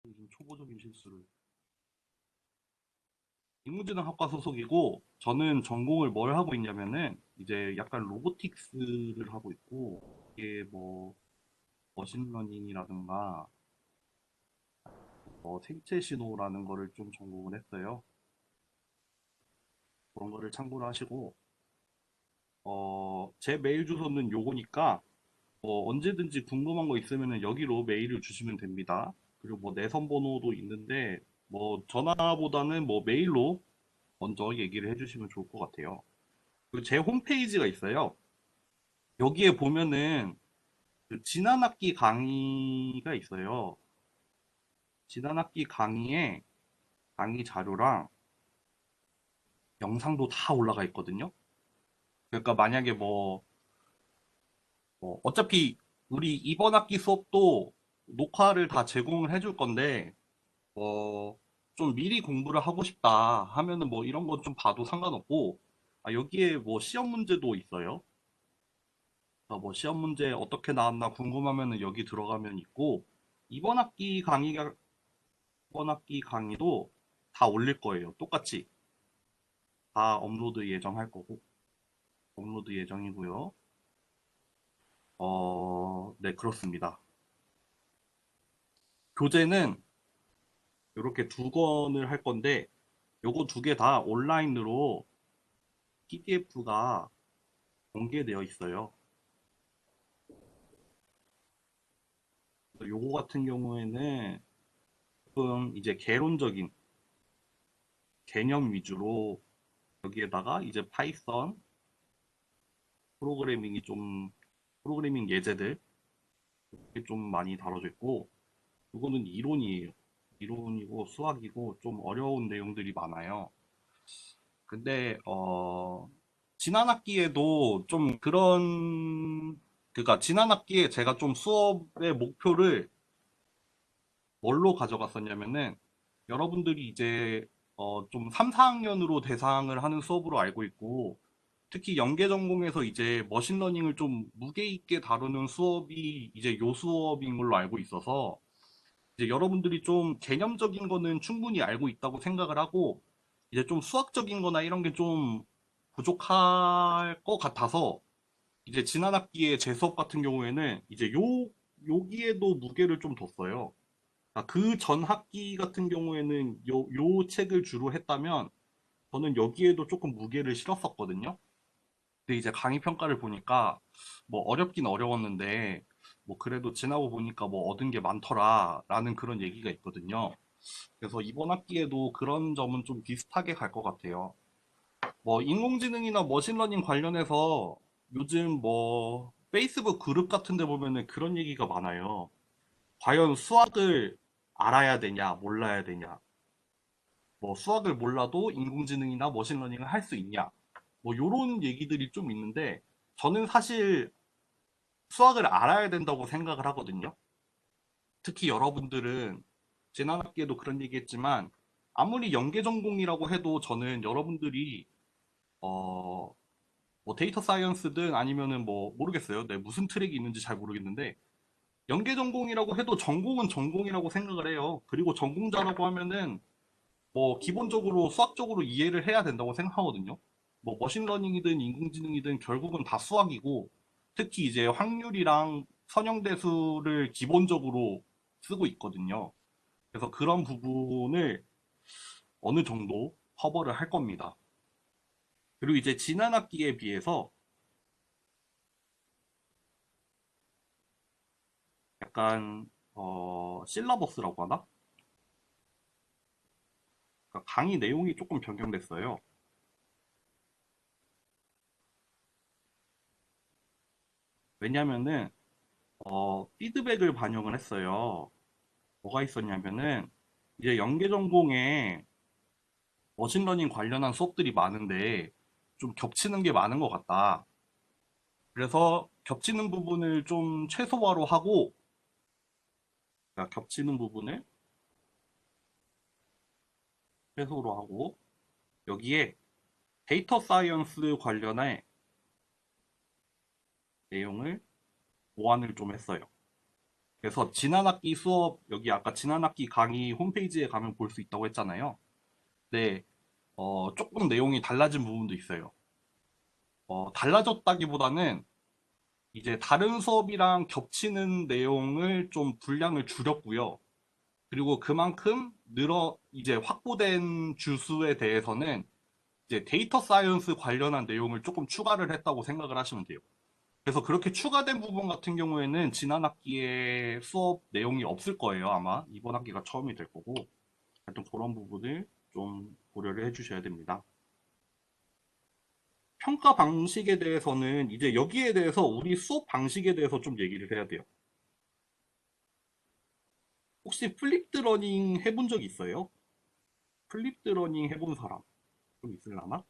무슨 초보적인 실수를. 인공지능학과 소속이고, 저는 전공을 뭘 하고 있냐면은, 이제 약간 로보틱스를 하고 있고, 이게 뭐, 머신러닝이라든가, 생체 신호라는 거를 좀 전공을 했어요. 그런 거를 참고로 하시고, 제 메일 주소는 요거니까, 언제든지 궁금한 거 있으면은 여기로 메일을 주시면 됩니다. 그리고 뭐 내선 번호도 있는데, 뭐 전화보다는 뭐 메일로 먼저 얘기를 해주시면 좋을 것 같아요. 그리고 제 홈페이지가 있어요. 여기에 보면은 그 지난 학기 강의가 있어요. 지난 학기 강의에 강의 자료랑 영상도 다 올라가 있거든요. 그러니까 만약에 어차피 우리 이번 학기 수업도 녹화를 다 제공을 해줄 건데, 뭐, 좀 미리 공부를 하고 싶다 하면은 뭐 이런 거 좀 봐도 상관없고, 여기에 뭐 시험 문제도 있어요. 뭐 시험 문제 어떻게 나왔나 궁금하면은 여기 들어가면 있고, 이번 학기 강의가, 이번 학기 강의도 다 올릴 거예요. 똑같이. 다 업로드 예정할 거고, 업로드 예정이고요. 네, 그렇습니다. 교재는 이렇게 두 권을 할 건데, 요거 두 개 다 온라인으로 PDF가 공개되어 있어요. 요거 같은 경우에는 조금 이제 개론적인 개념 위주로 여기에다가 이제 파이썬 프로그래밍이 좀 프로그래밍 예제들 이렇게 좀 많이 다뤄져 있고 이거는 이론이에요. 이론이고 수학이고 좀 어려운 내용들이 많아요. 근데 지난 학기에도 좀 그런 그러니까 지난 학기에 제가 좀 수업의 목표를 뭘로 가져갔었냐면은 여러분들이 이제 좀 3, 4학년으로 대상을 하는 수업으로 알고 있고 특히 연계 전공에서 이제 머신러닝을 좀 무게 있게 다루는 수업이 이제 요 수업인 걸로 알고 있어서 이제 여러분들이 좀 개념적인 거는 충분히 알고 있다고 생각을 하고 이제 좀 수학적인 거나 이런 게 좀 부족할 것 같아서 이제 지난 학기에 제 수업 같은 경우에는 이제 여기에도 무게를 좀 뒀어요. 그 전 학기 같은 경우에는 요 책을 주로 했다면 저는 여기에도 조금 무게를 실었었거든요. 근데 이제 강의 평가를 보니까 뭐 어렵긴 어려웠는데 뭐 그래도 지나고 보니까 뭐 얻은 게 많더라라는 그런 얘기가 있거든요. 그래서 이번 학기에도 그런 점은 좀 비슷하게 갈 것 같아요. 뭐 인공지능이나 머신러닝 관련해서 요즘 뭐 페이스북 그룹 같은 데 보면은 그런 얘기가 많아요. 과연 수학을 알아야 되냐, 몰라야 되냐. 뭐 수학을 몰라도 인공지능이나 머신러닝을 할 수 있냐. 뭐 요런 얘기들이 좀 있는데 저는 사실 수학을 알아야 된다고 생각을 하거든요. 특히 여러분들은 지난 학기에도 그런 얘기했지만 아무리 연계 전공이라고 해도 저는 여러분들이 어, 뭐 데이터 사이언스든 아니면은 뭐 모르겠어요. 네, 무슨 트랙이 있는지 잘 모르겠는데 연계 전공이라고 해도 전공은 전공이라고 생각을 해요. 그리고 전공자라고 하면은 뭐 기본적으로 수학적으로 이해를 해야 된다고 생각하거든요. 뭐 머신러닝이든 인공지능이든 결국은 다 수학이고 특히 이제 확률이랑 선형대수를 기본적으로 쓰고 있거든요. 그래서 그런 부분을 어느 정도 커버를 할 겁니다. 그리고 이제 지난 학기에 비해서 약간 실러버스라고 하나? 그러니까 강의 내용이 조금 변경됐어요. 왜냐면은 피드백을 반영을 했어요. 뭐가 있었냐면은 이제 연계 전공에 머신러닝 관련한 수업들이 많은데 좀 겹치는 게 많은 것 같다. 그래서 겹치는 부분을 좀 최소화로 하고 그러니까 겹치는 부분을 최소로 하고 여기에 데이터 사이언스 관련의 내용을 보완을 좀 했어요. 그래서 지난 학기 수업, 여기 아까 지난 학기 강의 홈페이지에 가면 볼 수 있다고 했잖아요. 네, 조금 내용이 달라진 부분도 있어요. 달라졌다기보다는 이제 다른 수업이랑 겹치는 내용을 좀 분량을 줄였고요. 그리고 그만큼 이제 확보된 주수에 대해서는 이제 데이터 사이언스 관련한 내용을 조금 추가를 했다고 생각을 하시면 돼요. 그래서 그렇게 추가된 부분 같은 경우에는 지난 학기에 수업 내용이 없을 거예요, 아마. 이번 학기가 처음이 될 거고. 하여튼 그런 부분을 좀 고려를 해주셔야 됩니다. 평가 방식에 대해서는 이제 여기에 대해서 우리 수업 방식에 대해서 좀 얘기를 해야 돼요. 혹시 플립드 러닝 해본 적 있어요? 플립드 러닝 해본 사람 좀 있을라나?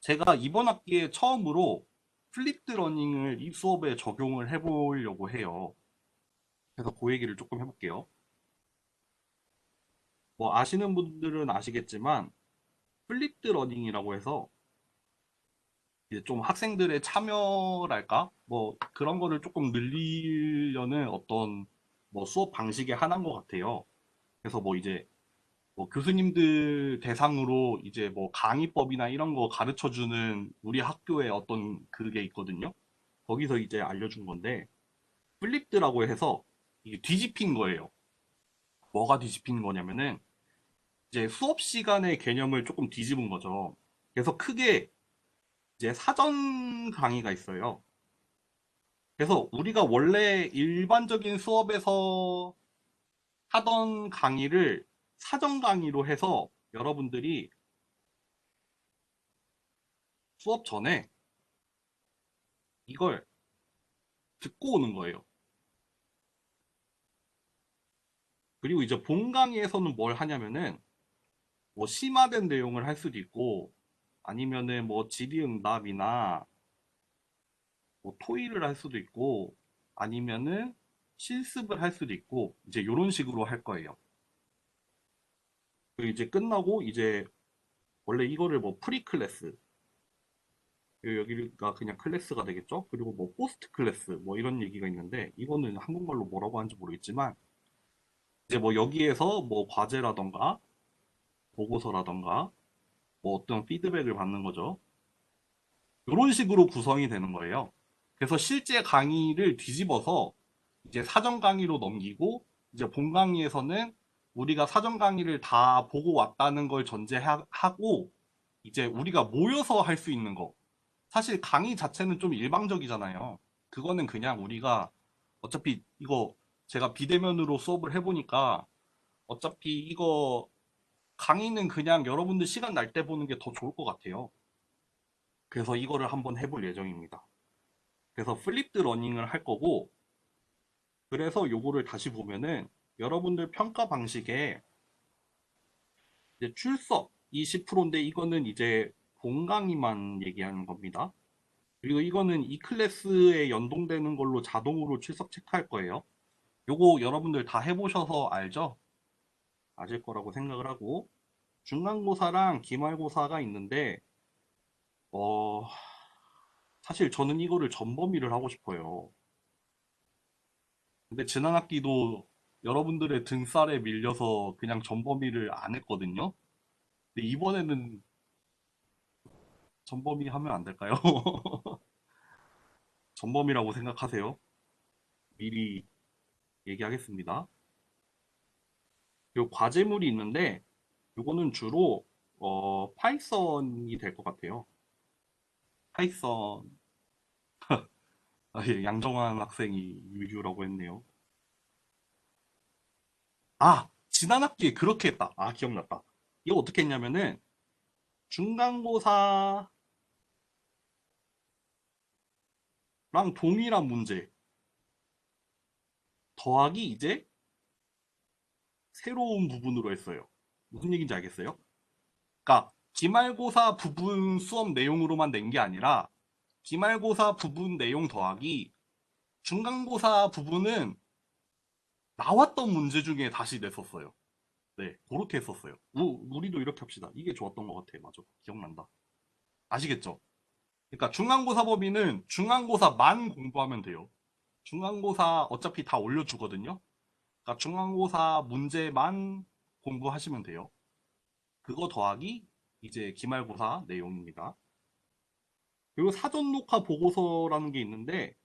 제가 이번 학기에 처음으로 플립드 러닝을 이 수업에 적용을 해보려고 해요. 그래서 그 얘기를 조금 해볼게요. 뭐 아시는 분들은 아시겠지만 플립드 러닝이라고 해서 이제 좀 학생들의 참여랄까? 뭐 그런 거를 조금 늘리려는 어떤 뭐 수업 방식의 하나인 것 같아요. 그래서 뭐 이제 뭐 교수님들 대상으로 이제 뭐 강의법이나 이런 거 가르쳐 주는 우리 학교의 어떤 그게 있거든요. 거기서 이제 알려준 건데 플립드라고 해서 이게 뒤집힌 거예요. 뭐가 뒤집힌 거냐면은 이제 수업 시간의 개념을 조금 뒤집은 거죠. 그래서 크게 이제 사전 강의가 있어요. 그래서 우리가 원래 일반적인 수업에서 하던 강의를 사전 강의로 해서 여러분들이 수업 전에 이걸 듣고 오는 거예요. 그리고 이제 본 강의에서는 뭘 하냐면은 뭐 심화된 내용을 할 수도 있고 아니면은 뭐 질의응답이나 뭐 토의를 할 수도 있고 아니면은 실습을 할 수도 있고 이제 이런 식으로 할 거예요. 그리고 이제 끝나고 이제 원래 이거를 뭐 프리 클래스 여기가 그냥 클래스가 되겠죠? 그리고 뭐 포스트 클래스 뭐 이런 얘기가 있는데 이거는 한국말로 뭐라고 하는지 모르겠지만 이제 뭐 여기에서 뭐 과제라던가 보고서라던가 뭐 어떤 피드백을 받는 거죠. 이런 식으로 구성이 되는 거예요. 그래서 실제 강의를 뒤집어서 이제 사전 강의로 넘기고 이제 본 강의에서는 우리가 사전 강의를 다 보고 왔다는 걸 전제하고 이제 우리가 모여서 할 수 있는 거. 사실 강의 자체는 좀 일방적이잖아요. 그거는 그냥 우리가 어차피 이거 제가 비대면으로 수업을 해보니까 어차피 이거 강의는 그냥 여러분들 시간 날 때 보는 게 더 좋을 것 같아요. 그래서 이거를 한번 해볼 예정입니다. 그래서 플립드 러닝을 할 거고, 그래서 요거를 다시 보면은 여러분들 평가 방식에 이제 출석 20%인데 이거는 이제 본 강의만 얘기하는 겁니다. 그리고 이거는 이 클래스에 연동되는 걸로 자동으로 출석 체크할 거예요. 요거 여러분들 다 해보셔서 알죠? 아실 거라고 생각을 하고 중간고사랑 기말고사가 있는데 어 사실 저는 이거를 전범위를 하고 싶어요. 근데 지난 학기도 여러분들의 등살에 밀려서 그냥 전범위를 안 했거든요. 근데 이번에는 전범위 하면 안 될까요? 전범위라고 생각하세요. 미리 얘기하겠습니다. 요 과제물이 있는데 요거는 주로 파이썬이 될 것 같아요. 파이썬. 아, 예, 양정환 학생이 유유라고 했네요. 아, 지난 학기에 그렇게 했다. 아, 기억났다. 이거 어떻게 했냐면은 중간고사랑 동일한 문제 더하기 이제 새로운 부분으로 했어요. 무슨 얘기인지 알겠어요? 그러니까 기말고사 부분 수업 내용으로만 낸 게 아니라 기말고사 부분 내용 더하기 중간고사 부분은 나왔던 문제 중에 다시 냈었어요. 네, 그렇게 했었어요. 우리도 이렇게 합시다. 이게 좋았던 것 같아. 맞아. 기억난다. 아시겠죠? 그러니까 중간고사 범위는 중간고사만 공부하면 돼요. 중간고사 어차피 다 올려주거든요. 그러니까 중간고사 문제만 공부하시면 돼요. 그거 더하기 이제 기말고사 내용입니다. 그리고 사전 녹화 보고서라는 게 있는데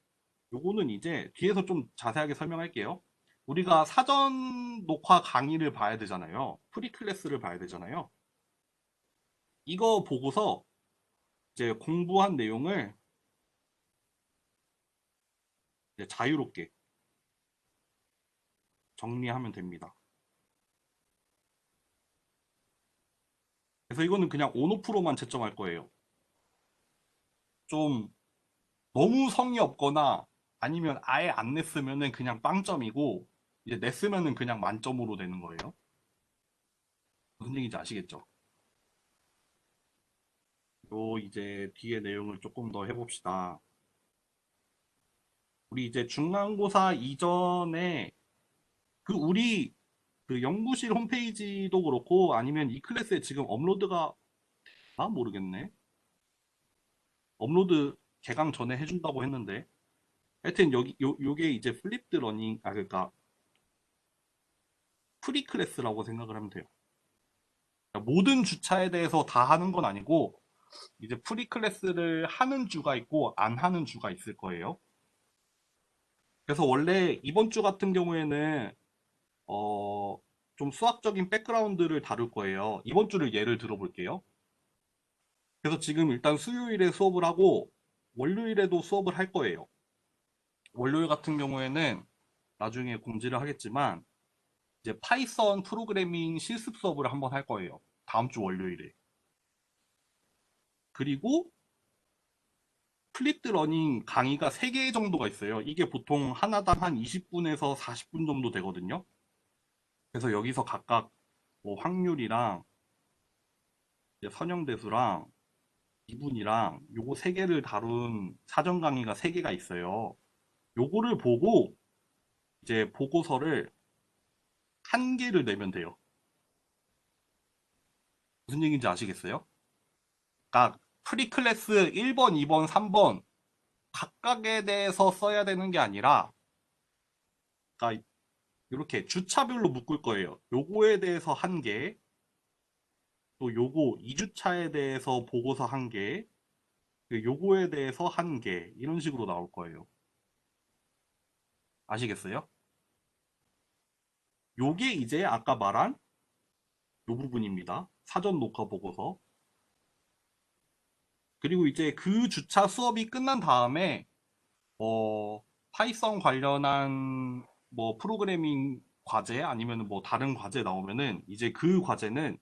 요거는 이제 뒤에서 좀 자세하게 설명할게요. 우리가 사전 녹화 강의를 봐야 되잖아요. 프리클래스를 봐야 되잖아요. 이거 보고서 이제 공부한 내용을 이제 자유롭게 정리하면 됩니다. 그래서 이거는 그냥 온오프로만 채점할 거예요. 좀 너무 성의 없거나 아니면 아예 안 냈으면은 그냥 빵점이고 이제 냈으면은 그냥 만점으로 되는 거예요. 무슨 얘기인지 아시겠죠? 요 이제 뒤에 내용을 조금 더 해봅시다. 우리 이제 중간고사 이전에 그 우리 그 연구실 홈페이지도 그렇고 아니면 이 클래스에 지금 업로드가 모르겠네. 업로드 개강 전에 해준다고 했는데 하여튼 여기 요게 이제 플립드 러닝 그러니까 프리 클래스라고 생각을 하면 돼요. 그러니까 모든 주차에 대해서 다 하는 건 아니고 이제 프리 클래스를 하는 주가 있고 안 하는 주가 있을 거예요. 그래서 원래 이번 주 같은 경우에는 어, 좀 수학적인 백그라운드를 다룰 거예요. 이번 주를 예를 들어볼게요. 그래서 지금 일단 수요일에 수업을 하고 월요일에도 수업을 할 거예요. 월요일 같은 경우에는 나중에 공지를 하겠지만 이제 파이썬 프로그래밍 실습 수업을 한번 할 거예요. 다음 주 월요일에. 그리고 플립드 러닝 강의가 3개 정도가 있어요. 이게 보통 하나당 한 20분에서 40분 정도 되거든요. 그래서 여기서 각각 뭐 확률이랑 선형대수랑 이분이랑 요거 3개를 다룬 사전 강의가 3개가 있어요. 요거를 보고 이제 보고서를 한 개를 내면 돼요. 무슨 얘기인지 아시겠어요? 그러니까 프리클래스 1번, 2번, 3번 각각에 대해서 써야 되는 게 아니라 그러니까 이렇게 주차별로 묶을 거예요. 요거에 대해서 한 개, 또 요거 2주차에 대해서 보고서 한 개, 요거에 대해서 한 개, 이런 식으로 나올 거예요. 아시겠어요? 요게 이제 아까 말한 요 부분입니다. 사전 녹화 보고서. 그리고 이제 그 주차 수업이 끝난 다음에 파이썬 관련한 뭐 프로그래밍 과제 아니면 뭐 다른 과제 나오면은 이제 그 과제는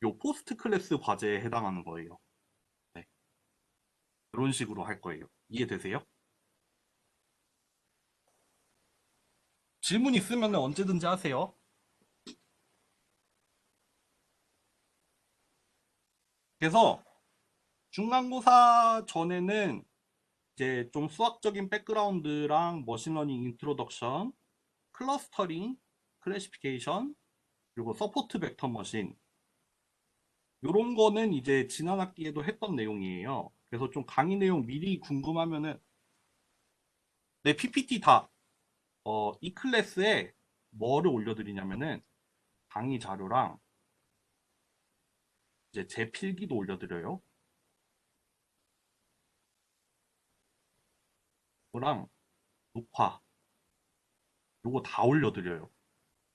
요 포스트 클래스 과제에 해당하는 거예요. 네, 그런 식으로 할 거예요. 이해되세요? 질문 있으면 언제든지 하세요. 그래서 중간고사 전에는 이제 좀 수학적인 백그라운드랑 머신러닝 인트로덕션, 클러스터링, 클래시피케이션, 그리고 서포트 벡터 머신 요런 거는 이제 지난 학기에도 했던 내용이에요. 그래서 좀 강의 내용 미리 궁금하면은 내 PPT 다 이 클래스에 뭐를 올려드리냐면은 강의 자료랑 이제 제 필기도 올려드려요. 그거랑 녹화 요거 다 올려드려요.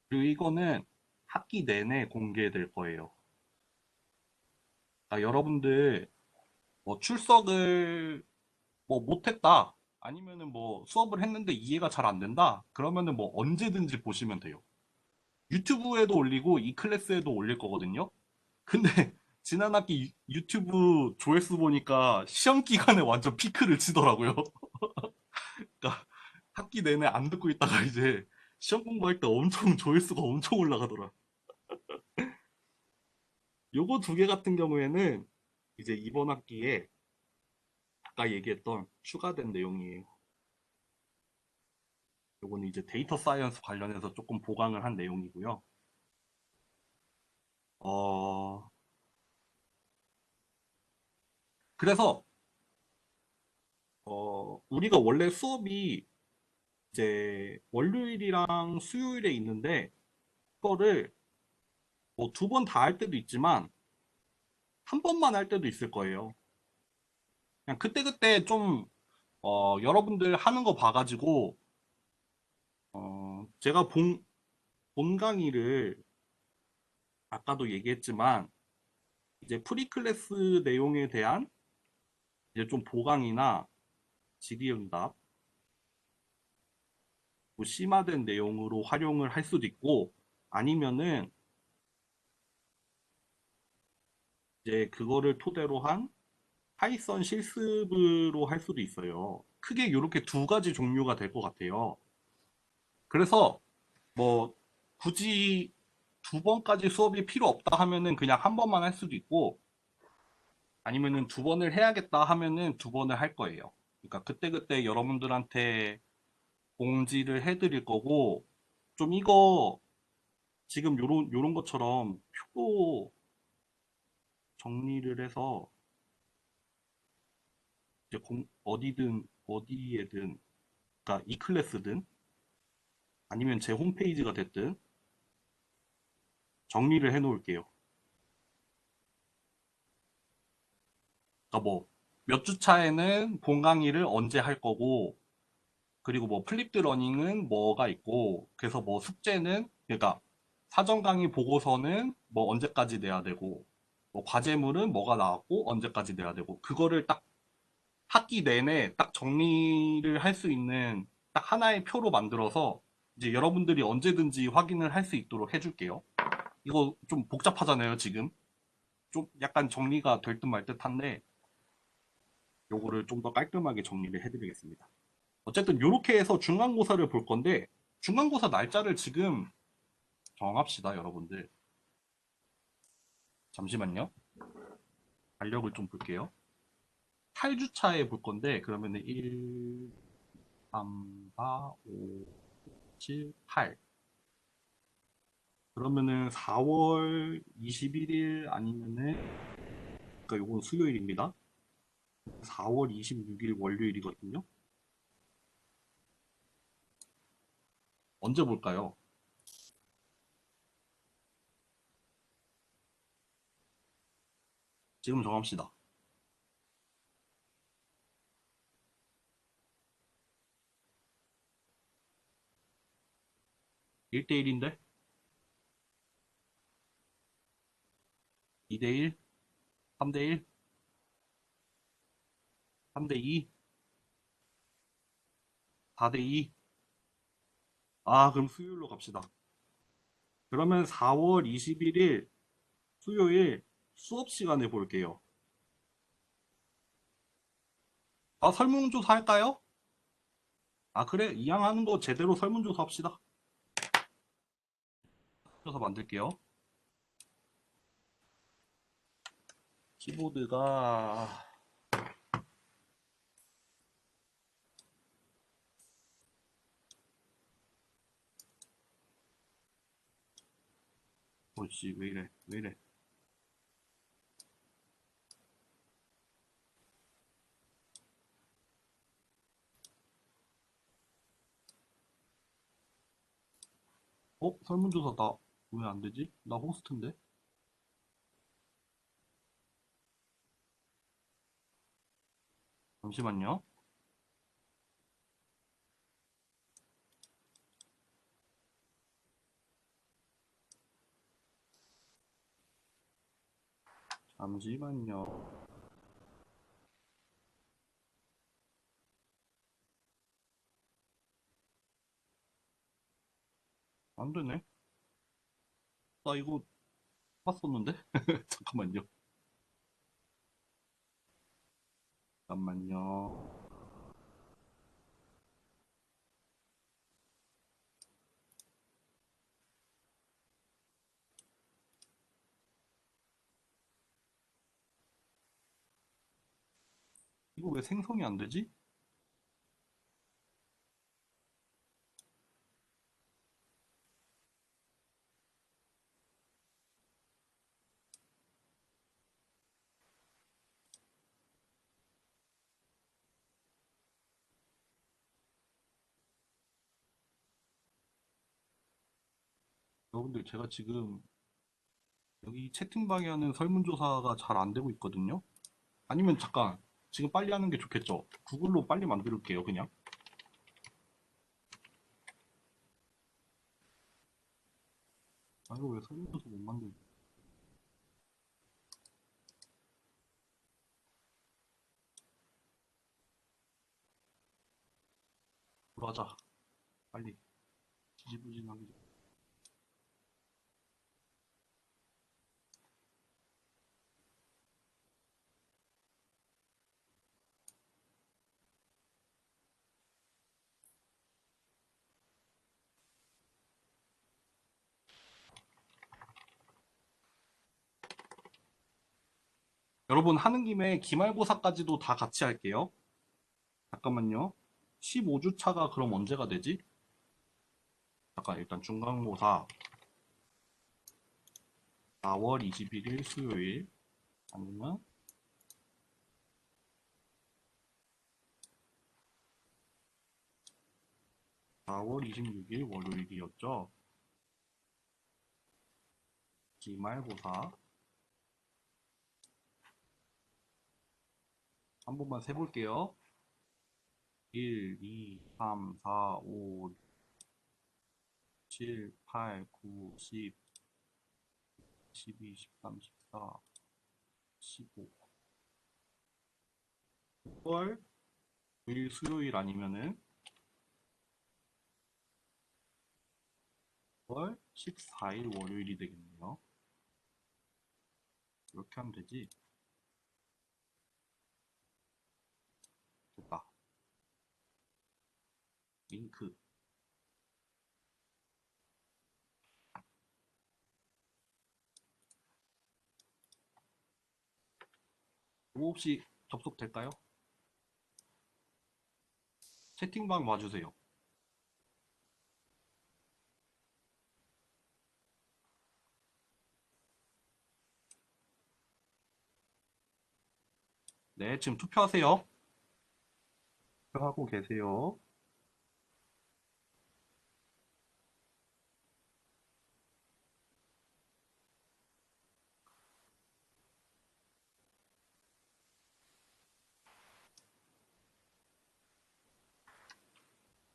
그리고 이거는 학기 내내 공개될 거예요. 그러니까 여러분들 뭐 출석을 뭐 못했다 아니면은 뭐 수업을 했는데 이해가 잘 안 된다 그러면은 뭐 언제든지 보시면 돼요. 유튜브에도 올리고 이 클래스에도 올릴 거거든요. 근데 지난 학기 유튜브 조회수 보니까 시험 기간에 완전 피크를 치더라고요. 그러니까 학기 내내 안 듣고 있다가 이제 시험 공부할 때 엄청 조회수가 엄청 올라가더라. 요거 2개 같은 경우에는 이제 이번 학기에 아까 얘기했던 추가된 내용이에요. 요거는 이제 데이터 사이언스 관련해서 조금 보강을 한 내용이고요. 어, 그래서 우리가 원래 수업이 이제 월요일이랑 수요일에 있는데 그거를 뭐 두 번 다 할 때도 있지만 한 번만 할 때도 있을 거예요. 그냥 그때그때 좀 여러분들 하는 거 봐가지고 제가 본 강의를 아까도 얘기했지만 이제 프리클래스 내용에 대한 이제 좀 보강이나 질의응답, 뭐 심화된 내용으로 활용을 할 수도 있고 아니면은 이제 그거를 토대로 한 파이썬 실습으로 할 수도 있어요. 크게 이렇게 두 가지 종류가 될 것 같아요. 그래서 뭐 굳이 두 번까지 수업이 필요 없다 하면은 그냥 한 번만 할 수도 있고 아니면은 두 번을 해야겠다 하면은 두 번을 할 거예요. 그러니까 그때그때 여러분들한테 공지를 해드릴 거고 좀 이거 지금 요런 것처럼 표로 정리를 해서 이제 어디에든 그러니까 이 클래스든 아니면 제 홈페이지가 됐든 정리를 해 놓을게요. 그러니까 뭐 몇 주 차에는 본 강의를 언제 할 거고 그리고 뭐 플립드 러닝은 뭐가 있고 그래서 뭐 숙제는 그러니까 사전 강의 보고서는 뭐 언제까지 내야 되고 뭐 과제물은 뭐가 나왔고 언제까지 내야 되고 그거를 딱 학기 내내 딱 정리를 할 수 있는 딱 하나의 표로 만들어서 이제 여러분들이 언제든지 확인을 할 수 있도록 해줄게요. 이거 좀 복잡하잖아요, 지금. 좀 약간 정리가 될 듯 말 듯한데 요거를 좀 더 깔끔하게 정리를 해드리겠습니다. 어쨌든 요렇게 해서 중간고사를 볼 건데 중간고사 날짜를 지금 정합시다, 여러분들. 잠시만요. 달력을 좀 볼게요. 8주차에 볼 건데 그러면은 1, 3, 4, 5, 7, 8 그러면은 4월 21일 아니면은 그러니까 요건 수요일입니다. 4월 26일 월요일이거든요. 언제 볼까요? 지금 정합시다. 1대1인데? 2대1? 3대1? 3대2? 4대2? 아, 그럼 수요일로 갑시다. 그러면 4월 21일 수요일 수업 시간에 볼게요. 아, 설문조사 할까요? 아, 그래. 이왕 하는 거 제대로 설문조사 합시다. 조사 만들게요. 키보드가 뭐지? 왜 이래? 왜 이래? 설문조사 나 왜 안 되지? 나 호스트인데? 잠시만요. 잠시만요. 안 되네. 나 이거 봤었는데? 잠깐만요. 잠깐만요. 이거 왜 생성이 안 되지? 여러분들 제가 지금 여기 채팅방에 하는 설문조사가 잘 안 되고 있거든요. 아니면 잠깐 지금 빨리 하는 게 좋겠죠. 구글로 빨리 만들게요 그냥. 아 이거 왜 설문조사 못 만들? 맞아 빨리 지지부진하게. 여러분 하는 김에 기말고사까지도 다 같이 할게요. 잠깐만요. 15주 차가 그럼 언제가 되지? 잠깐 일단 중간고사 4월 21일 수요일 아니면 4월 26일 월요일이었죠. 기말고사 한 번만 세볼게요. 1, 2, 3, 4, 5, 7, 8, 9, 10, 12, 13, 14, 15. 9월 9일 수요일 아니면은 9월 14일 월요일이 되겠네요. 이렇게 하면 되지. 됐다. 링크. 이거 혹시 접속될까요? 채팅방 와주세요. 네, 지금 투표하세요. 투표하고 계세요.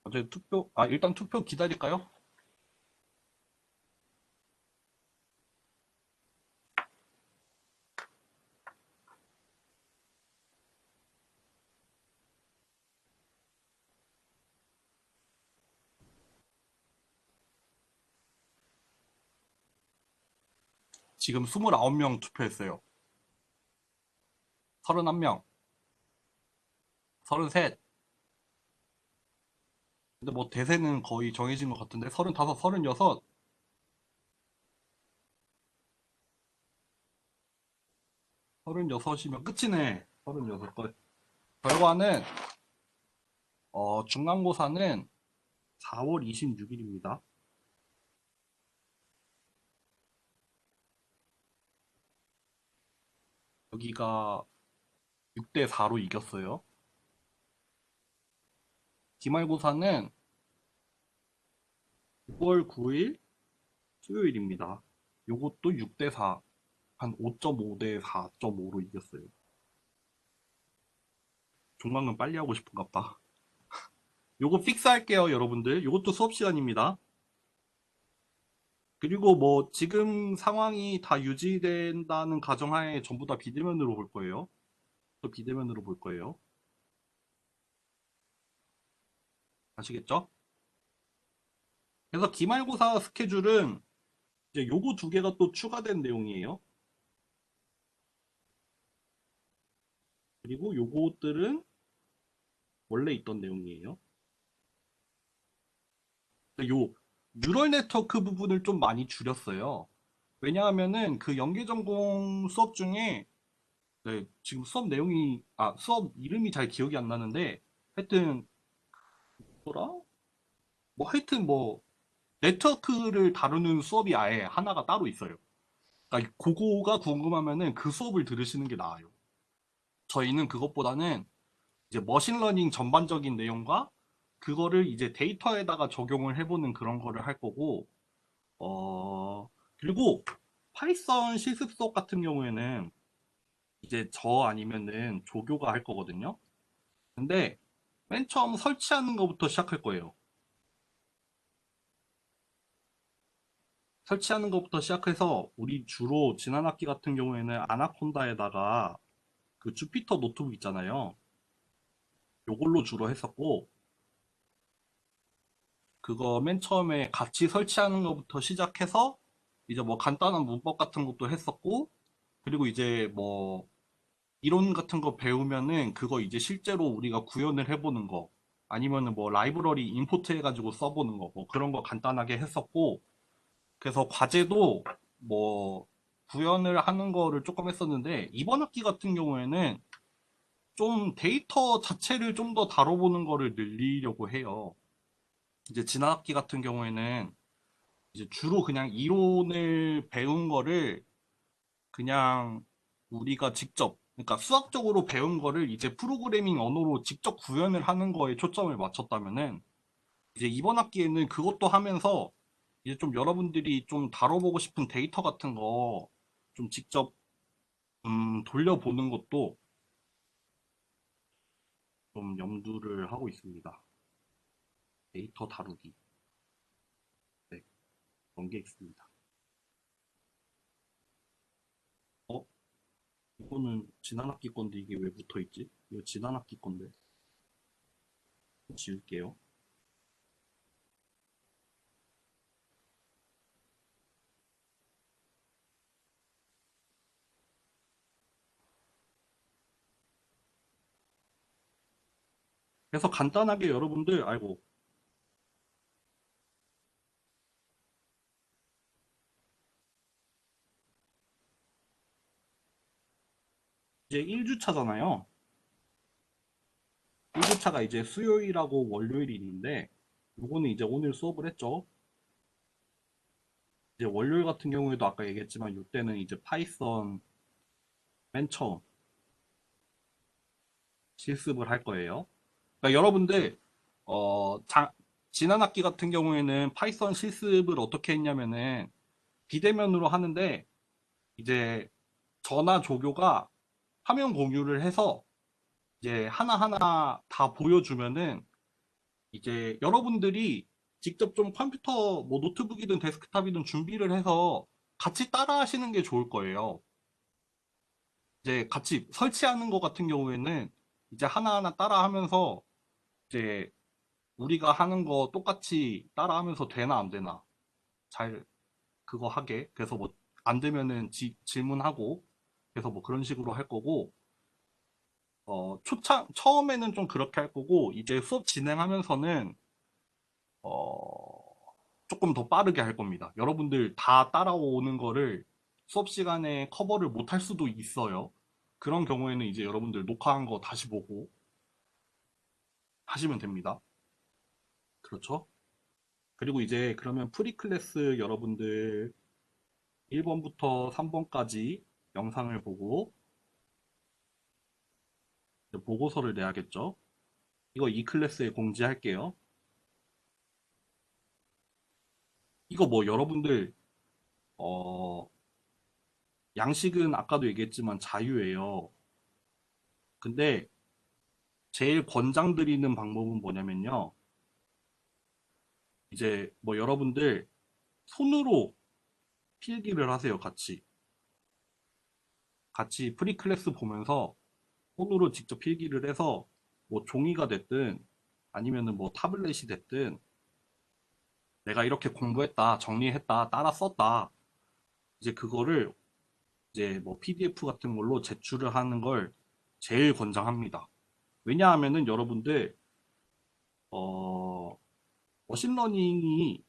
어제 투표, 일단 투표 기다릴까요? 지금 29명 투표했어요. 31명, 33. 근데 뭐 대세는 거의 정해진 것 같은데 35, 36, 36이면 끝이네. 36건. 결과는 중간고사는 4월 26일입니다. 여기가 6대 4로 이겼어요. 기말고사는 9월 9일 수요일입니다. 요것도 6대 4, 한 5.5대 4.5로 이겼어요. 종강은 빨리 하고 싶은갑다. 요거 픽스 할게요, 여러분들. 요것도 수업 시간입니다. 그리고 뭐 지금 상황이 다 유지된다는 가정하에 전부 다 비대면으로 볼 거예요. 또 비대면으로 볼 거예요. 아시겠죠? 그래서 기말고사 스케줄은 이제 요거 두 개가 또 추가된 내용이에요. 그리고 요것들은 원래 있던 내용이에요. 요 뉴럴 네트워크 부분을 좀 많이 줄였어요. 왜냐하면은 그 연계전공 수업 중에 네, 지금 수업 내용이 수업 이름이 잘 기억이 안 나는데 하여튼 뭐라? 뭐 하여튼 뭐 네트워크를 다루는 수업이 아예 하나가 따로 있어요. 그러니까 그거가 궁금하면은 그 수업을 들으시는 게 나아요. 저희는 그것보다는 이제 머신러닝 전반적인 내용과 그거를 이제 데이터에다가 적용을 해보는 그런 거를 할 거고 그리고 파이썬 실습 수업 같은 경우에는 이제 저 아니면은 조교가 할 거거든요. 근데 맨 처음 설치하는 것부터 시작할 거예요. 설치하는 것부터 시작해서 우리 주로 지난 학기 같은 경우에는 아나콘다에다가 그 주피터 노트북 있잖아요. 요걸로 주로 했었고 그거 맨 처음에 같이 설치하는 것부터 시작해서 이제 뭐 간단한 문법 같은 것도 했었고 그리고 이제 뭐 이론 같은 거 배우면은 그거 이제 실제로 우리가 구현을 해보는 거 아니면은 뭐 라이브러리 임포트 해가지고 써보는 거 뭐 그런 거 간단하게 했었고 그래서 과제도 뭐 구현을 하는 거를 조금 했었는데 이번 학기 같은 경우에는 좀 데이터 자체를 좀 더 다뤄보는 거를 늘리려고 해요. 이제 지난 학기 같은 경우에는 이제 주로 그냥 이론을 배운 거를 그냥 우리가 직접, 그러니까 수학적으로 배운 거를 이제 프로그래밍 언어로 직접 구현을 하는 거에 초점을 맞췄다면은 이제 이번 학기에는 그것도 하면서 이제 좀 여러분들이 좀 다뤄보고 싶은 데이터 같은 거 좀 직접 돌려보는 것도 좀 염두를 하고 있습니다. 데이터 다루기. 네, 그런 게 있습니다. 어? 이거는 지난 학기 건데 이게 왜 붙어 있지? 이거 지난 학기 건데. 지울게요. 그래서 간단하게 여러분들, 아이고, 이제 1주차잖아요. 1주차가 이제 수요일하고 월요일이 있는데, 요거는 이제 오늘 수업을 했죠. 이제 월요일 같은 경우에도 아까 얘기했지만, 이때는 이제 파이썬 맨 처음 실습을 할 거예요. 그러니까 여러분들, 어, 자, 지난 학기 같은 경우에는 파이썬 실습을 어떻게 했냐면은, 비대면으로 하는데, 이제 저나 조교가 화면 공유를 해서 이제 하나하나 다 보여주면은 이제 여러분들이 직접 좀 컴퓨터 뭐 노트북이든 데스크탑이든 준비를 해서 같이 따라 하시는 게 좋을 거예요. 이제 같이 설치하는 것 같은 경우에는 이제 하나하나 따라 하면서 이제 우리가 하는 거 똑같이 따라 하면서 되나 안 되나 잘 그거 하게. 그래서 뭐 안 되면은 질문하고 그래서 뭐 그런 식으로 할 거고 처음에는 좀 그렇게 할 거고 이제 수업 진행하면서는 어, 조금 더 빠르게 할 겁니다. 여러분들 다 따라오는 거를 수업 시간에 커버를 못 할 수도 있어요. 그런 경우에는 이제 여러분들 녹화한 거 다시 보고 하시면 됩니다. 그렇죠? 그리고 이제 그러면 프리클래스 여러분들 1번부터 3번까지 영상을 보고 보고서를 내야겠죠? 이거 이 클래스에 공지할게요. 이거 뭐 여러분들 어, 양식은 아까도 얘기했지만 자유예요. 근데 제일 권장드리는 방법은 뭐냐면요. 이제 뭐 여러분들 손으로 필기를 하세요, 같이. 같이 프리클래스 보면서 손으로 직접 필기를 해서 뭐 종이가 됐든 아니면은 뭐 타블렛이 됐든 내가 이렇게 공부했다, 정리했다, 따라 썼다. 이제 그거를 이제 뭐 PDF 같은 걸로 제출을 하는 걸 제일 권장합니다. 왜냐하면은 여러분들 어, 머신러닝이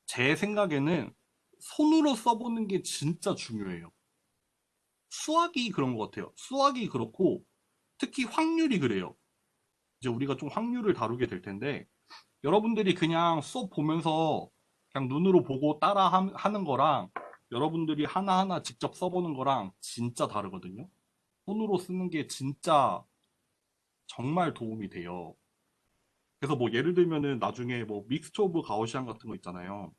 제 생각에는 손으로 써보는 게 진짜 중요해요. 수학이 그런 것 같아요. 수학이 그렇고 특히 확률이 그래요. 이제 우리가 좀 확률을 다루게 될 텐데 여러분들이 그냥 수업 보면서 그냥 눈으로 보고 따라 하는 거랑 여러분들이 하나하나 직접 써보는 거랑 진짜 다르거든요. 손으로 쓰는 게 진짜 정말 도움이 돼요. 그래서 뭐 예를 들면은 나중에 뭐 믹스처 오브 가우시안 같은 거 있잖아요.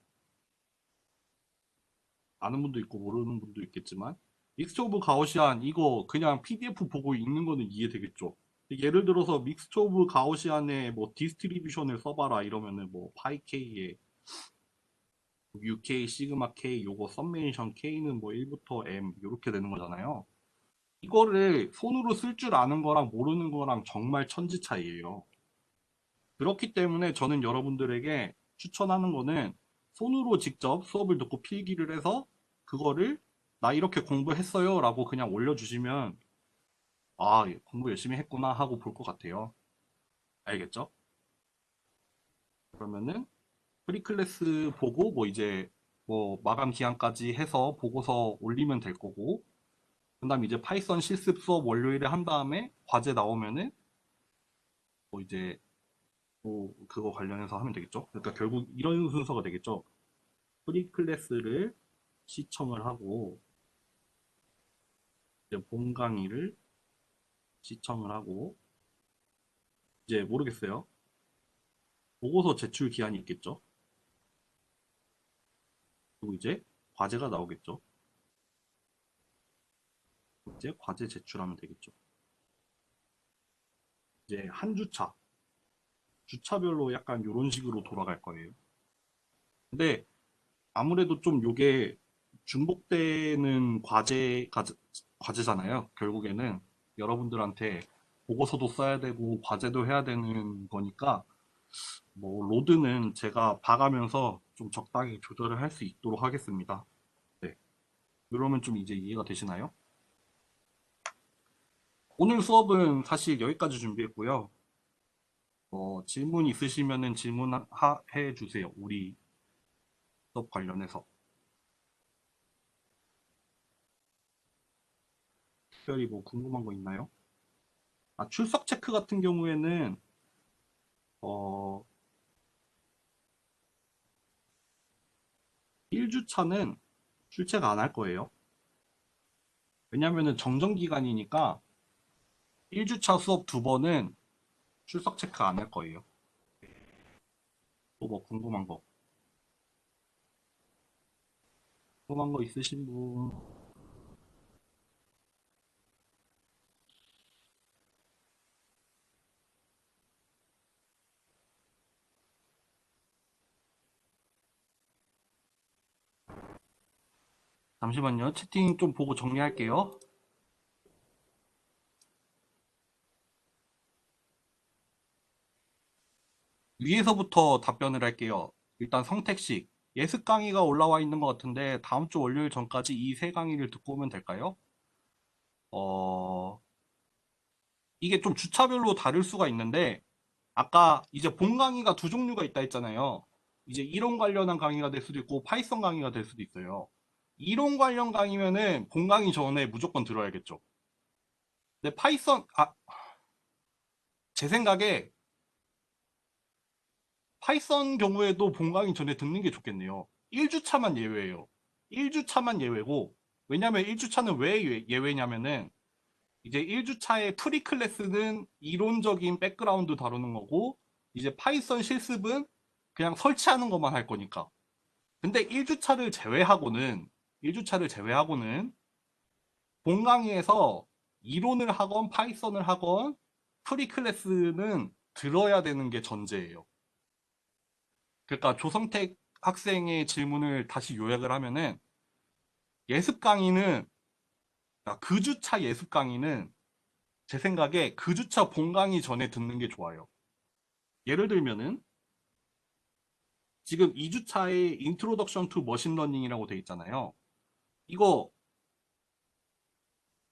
아는 분도 있고 모르는 분도 있겠지만 믹스처 오브 가우시안 이거 그냥 PDF 보고 읽는 거는 이해되겠죠. 예를 들어서 믹스처 오브 가우시안에 뭐 디스트리뷰션을 써봐라 이러면은 뭐 파이 K에 UK 시그마 K 요거 썸메이션 K는 뭐 1부터 M 이렇게 되는 거잖아요. 이거를 손으로 쓸 줄 아는 거랑 모르는 거랑 정말 천지 차이예요. 그렇기 때문에 저는 여러분들에게 추천하는 거는 손으로 직접 수업을 듣고 필기를 해서 그거를 나 이렇게 공부했어요 라고 그냥 올려주시면 아, 공부 열심히 했구나 하고 볼 것 같아요. 알겠죠? 그러면은 프리클래스 보고 뭐 이제 뭐 마감 기한까지 해서 보고서 올리면 될 거고 그다음 이제 파이썬 실습 수업 월요일에 한 다음에 과제 나오면은 뭐 이제 뭐 그거 관련해서 하면 되겠죠? 그러니까 결국 이런 순서가 되겠죠? 프리 클래스를 시청을 하고 이제 본 강의를 시청을 하고 이제 모르겠어요. 보고서 제출 기한이 있겠죠? 그리고 이제 과제가 나오겠죠? 이제 과제 제출하면 되겠죠? 이제 한 주차, 주차별로 약간 이런 식으로 돌아갈 거예요. 근데 아무래도 좀 요게 중복되는 과제잖아요. 결국에는 여러분들한테 보고서도 써야 되고 과제도 해야 되는 거니까 뭐 로드는 제가 봐가면서 좀 적당히 조절을 할 수 있도록 하겠습니다. 네. 그러면 좀 이제 이해가 되시나요? 오늘 수업은 사실 여기까지 준비했고요. 질문 있으시면은 질문해 주세요. 우리 수업 관련해서. 특별히 뭐 궁금한 거 있나요? 아, 출석 체크 같은 경우에는 어, 1주차는 출첵 안 할 거예요. 왜냐면은 정정기간이니까 1주차 수업 2번은 출석 체크 안 할 거예요. 또 뭐 궁금한 거 있으신 분? 잠시만요. 채팅 좀 보고 정리할게요. 위에서부터 답변을 할게요. 일단 성택식. 예습 강의가 올라와 있는 것 같은데 다음 주 월요일 전까지 이 세 강의를 듣고 오면 될까요? 어, 이게 좀 주차별로 다를 수가 있는데 아까 이제 본 강의가 두 종류가 있다 했잖아요. 이제 이론 관련한 강의가 될 수도 있고 파이썬 강의가 될 수도 있어요. 이론 관련 강의면은 본 강의 전에 무조건 들어야겠죠. 근데 제 생각에 파이썬 경우에도 본 강의 전에 듣는 게 좋겠네요. 1주차만 예외예요. 1주차만 예외고 왜냐면 1주차는 왜 예외냐면은 이제 1주차의 프리 클래스는 이론적인 백그라운드 다루는 거고 이제 파이썬 실습은 그냥 설치하는 것만 할 거니까. 근데 1주차를 제외하고는 본 강의에서 이론을 하건 파이썬을 하건 프리 클래스는 들어야 되는 게 전제예요. 그러니까 조성택 학생의 질문을 다시 요약을 하면은 예습 강의는 그러니까 그 주차 예습 강의는 제 생각에 그 주차 본 강의 전에 듣는 게 좋아요. 예를 들면은 지금 2주차에 Introduction to Machine Learning이라고 돼 있잖아요. 이거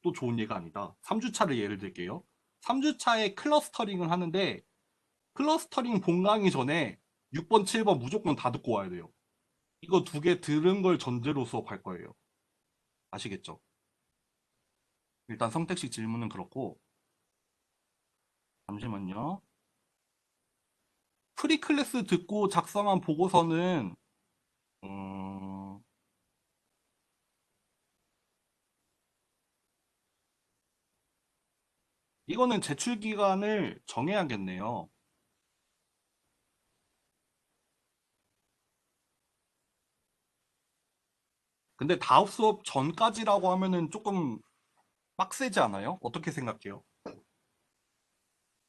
또 좋은 예가 아니다. 3주차를 예를 들게요. 3주차에 클러스터링을 하는데 클러스터링 본 강의 전에 6번, 7번 무조건 다 듣고 와야 돼요. 이거 두 개 들은 걸 전제로 수업할 거예요. 아시겠죠? 일단 성택식 질문은 그렇고 잠시만요. 프리클래스 듣고 작성한 보고서는 음, 이거는 제출 기간을 정해야겠네요. 근데 다음 수업 전까지라고 하면은 조금 빡세지 않아요? 어떻게 생각해요?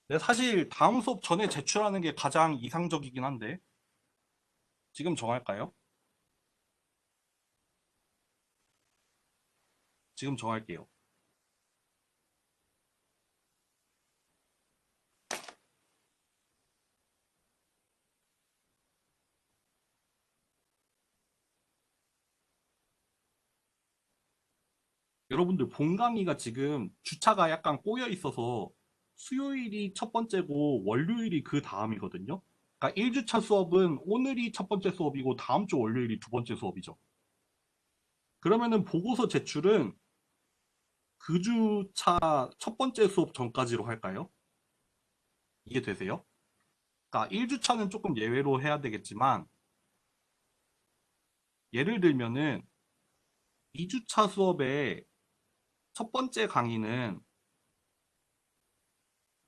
네, 사실 다음 수업 전에 제출하는 게 가장 이상적이긴 한데 지금 정할까요? 지금 정할게요. 여러분들 본 강의가 지금 주차가 약간 꼬여 있어서 수요일이 첫 번째고 월요일이 그 다음이거든요. 그러니까 1주차 수업은 오늘이 첫 번째 수업이고 다음 주 월요일이 두 번째 수업이죠. 그러면은 보고서 제출은 그 주차 첫 번째 수업 전까지로 할까요? 이해되세요? 그러니까 1주차는 조금 예외로 해야 되겠지만 예를 들면은 2주차 수업의 첫 번째 강의는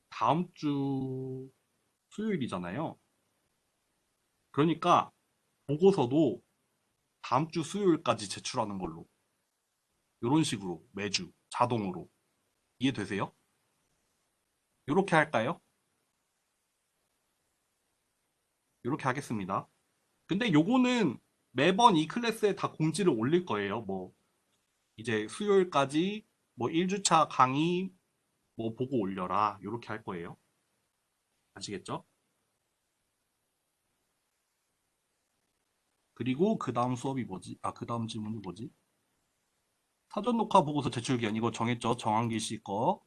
다음 주 수요일이잖아요. 그러니까 보고서도 다음 주 수요일까지 제출하는 걸로. 이런 식으로 매주 자동으로. 이해되세요? 이렇게 할까요? 이렇게 하겠습니다. 근데 요거는 매번 이 클래스에 다 공지를 올릴 거예요. 뭐 이제 수요일까지 뭐 1주차 강의 뭐 보고 올려라. 이렇게 할 거예요. 아시겠죠? 그리고 그 다음 수업이 뭐지? 아, 그 다음 질문이 뭐지? 사전 녹화 보고서 제출 기한 이거 정했죠? 정한기 씨 거.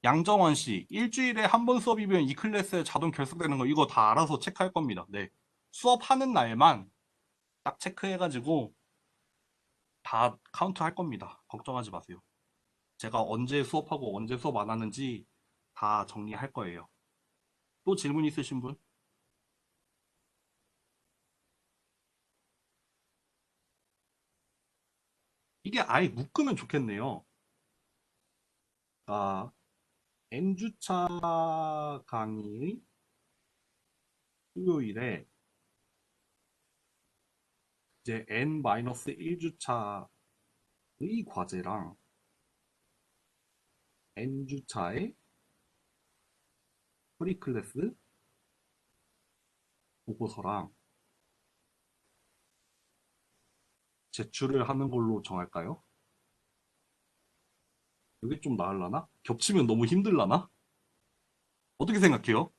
양정원 씨, 일주일에 한 번 수업이면 이 클래스에 자동 결석되는 거 이거 다 알아서 체크할 겁니다. 네. 수업하는 날만 딱 체크해가지고 다 카운트 할 겁니다. 걱정하지 마세요. 제가 언제 수업하고 언제 수업 안 하는지 다 정리할 거예요. 또 질문 있으신 분? 이게 아예 묶으면 좋겠네요. 아, N주차 강의 수요일에 이제 N-1주차의 과제랑 N주차의 프리클래스 보고서랑 제출을 하는 걸로 정할까요? 이게 좀 나으려나? 겹치면 너무 힘들라나? 어떻게 생각해요?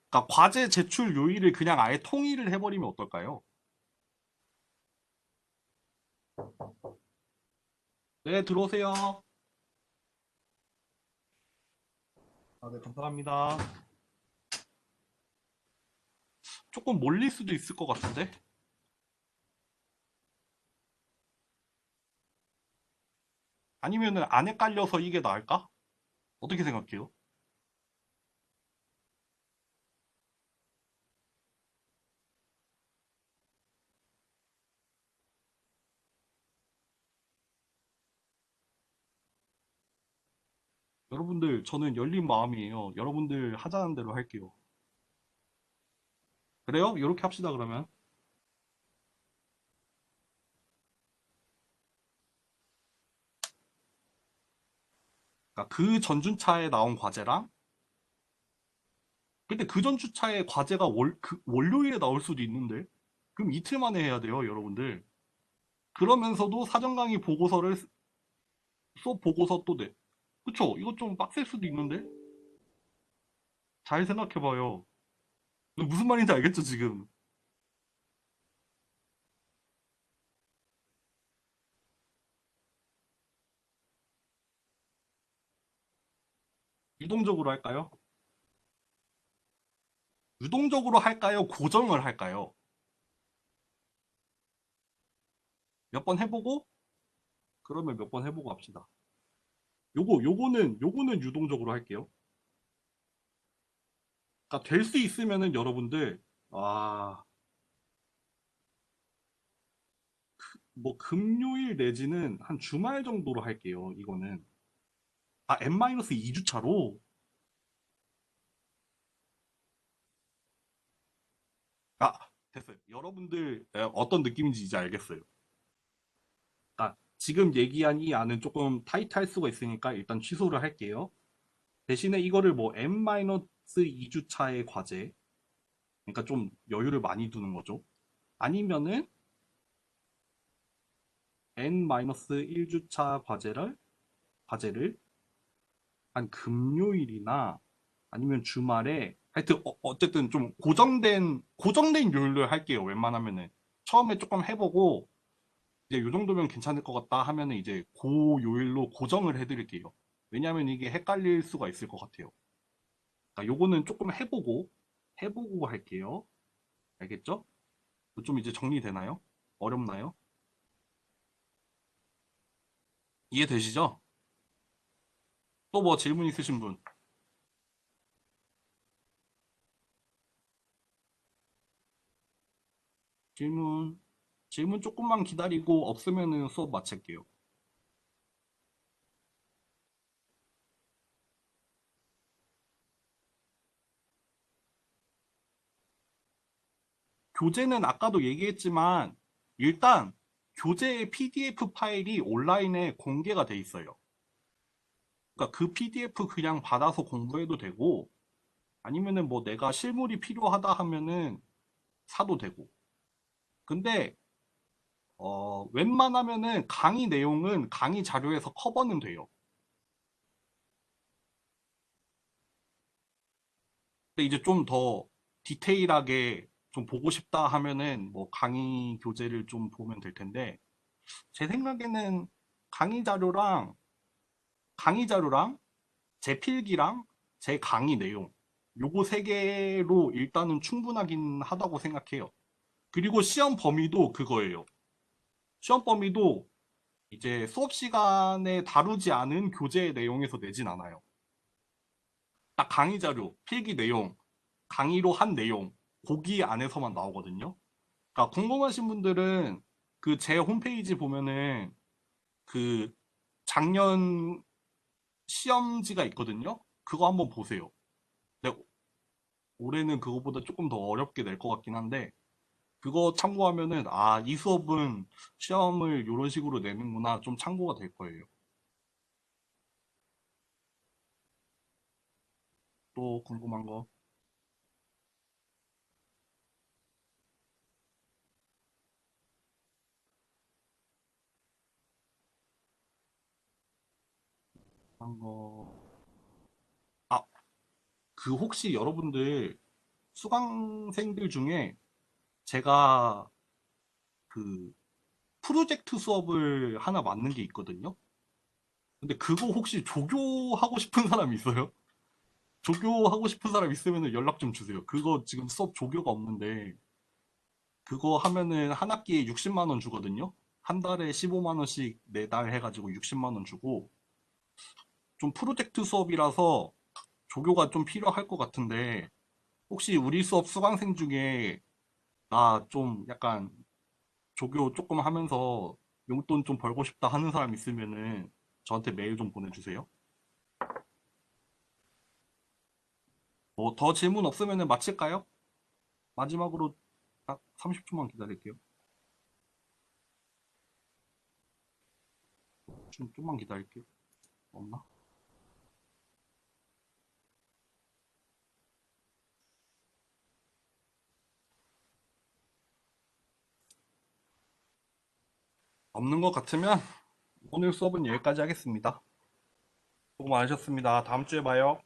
그러니까 과제 제출 요일을 그냥 아예 통일을 해버리면 어떨까요? 네, 들어오세요. 아, 네, 감사합니다. 조금 몰릴 수도 있을 것 같은데? 아니면은 안에 깔려서 이게 나을까? 어떻게 생각해요? 여러분들, 저는 열린 마음이에요. 여러분들 하자는 대로 할게요. 그래요? 이렇게 합시다, 그러면. 그러니까 그 전주차에 나온 과제랑, 근데 그 전주차에 과제가 월요일에 나올 수도 있는데? 그럼 이틀 만에 해야 돼요, 여러분들. 그러면서도 사전 강의 보고서를, 수업 보고서 또 내. 그쵸? 이거 좀 빡셀 수도 있는데? 잘 생각해봐요. 무슨 말인지 알겠죠, 지금? 유동적으로 할까요? 유동적으로 할까요? 고정을 할까요? 몇 번 해보고, 그러면 몇 번 해보고 합시다. 요거는 유동적으로 할게요. 그러니까 될 수 있으면은 여러분들, 아, 뭐 금요일 내지는 한 주말 정도로 할게요, 이거는. 아, N-2주차로? 아, 됐어요. 여러분들 어떤 느낌인지 이제 알겠어요. 지금 얘기한 이 안은 조금 타이트할 수가 있으니까 일단 취소를 할게요. 대신에 이거를 뭐 N-2주차의 과제, 그러니까 좀 여유를 많이 두는 거죠. 아니면은 N-1주차 과제를 한 금요일이나 아니면 주말에 하여튼 어쨌든 좀 고정된 요일로 할게요. 웬만하면은 처음에 조금 해보고 이제 요 정도면 괜찮을 것 같다 하면은 이제 그 요일로 고정을 해드릴게요. 왜냐하면 이게 헷갈릴 수가 있을 것 같아요. 그러니까 요거는 조금 해보고 할게요. 알겠죠? 좀 이제 정리되나요? 어렵나요? 이해되시죠? 또 뭐 질문 있으신 분? 질문, 질문 조금만 기다리고 없으면은 수업 마칠게요. 교재는 아까도 얘기했지만 일단 교재의 PDF 파일이 온라인에 공개가 돼 있어요. 그러니까 그 PDF 그냥 받아서 공부해도 되고 아니면은 뭐 내가 실물이 필요하다 하면은 사도 되고. 근데 웬만하면은 강의 내용은 강의 자료에서 커버는 돼요. 근데 이제 좀 더 디테일하게 좀 보고 싶다 하면은 뭐 강의 교재를 좀 보면 될 텐데 제 생각에는 강의 자료랑 강의 자료랑 제 필기랑 제 강의 내용 요거 세 개로 일단은 충분하긴 하다고 생각해요. 그리고 시험 범위도 그거예요. 시험 범위도 이제 수업 시간에 다루지 않은 교재 내용에서 내진 않아요. 딱 강의 자료, 필기 내용, 강의로 한 내용, 거기 안에서만 나오거든요. 그러니까 궁금하신 분들은 그 제 홈페이지 보면은 그 작년 시험지가 있거든요. 그거 한번 보세요. 근데 올해는 그거보다 조금 더 어렵게 낼 것 같긴 한데 그거 참고하면은 아, 이 수업은 시험을 이런 식으로 내는구나 좀 참고가 될 거예요. 또 궁금한 거, 한 거. 아, 그 혹시 여러분들 수강생들 중에 제가 그 프로젝트 수업을 하나 맡는 게 있거든요. 근데 그거 혹시 조교하고 싶은 사람 있어요? 조교하고 싶은 사람 있으면 연락 좀 주세요. 그거 지금 수업 조교가 없는데 그거 하면은 한 학기에 60만 원 주거든요. 한 달에 15만 원씩 매달 해가지고 60만 원 주고 좀 프로젝트 수업이라서 조교가 좀 필요할 것 같은데 혹시 우리 수업 수강생 중에 나 좀 약간 조교 조금 하면서 용돈 좀 벌고 싶다 하는 사람 있으면은 저한테 메일 좀 보내주세요. 뭐 더 질문 없으면은 마칠까요? 마지막으로 딱 30초만 기다릴게요. 좀만 기다릴게요. 없나? 없는 것 같으면 오늘 수업은 여기까지 하겠습니다. 수고 많으셨습니다. 다음 주에 봐요.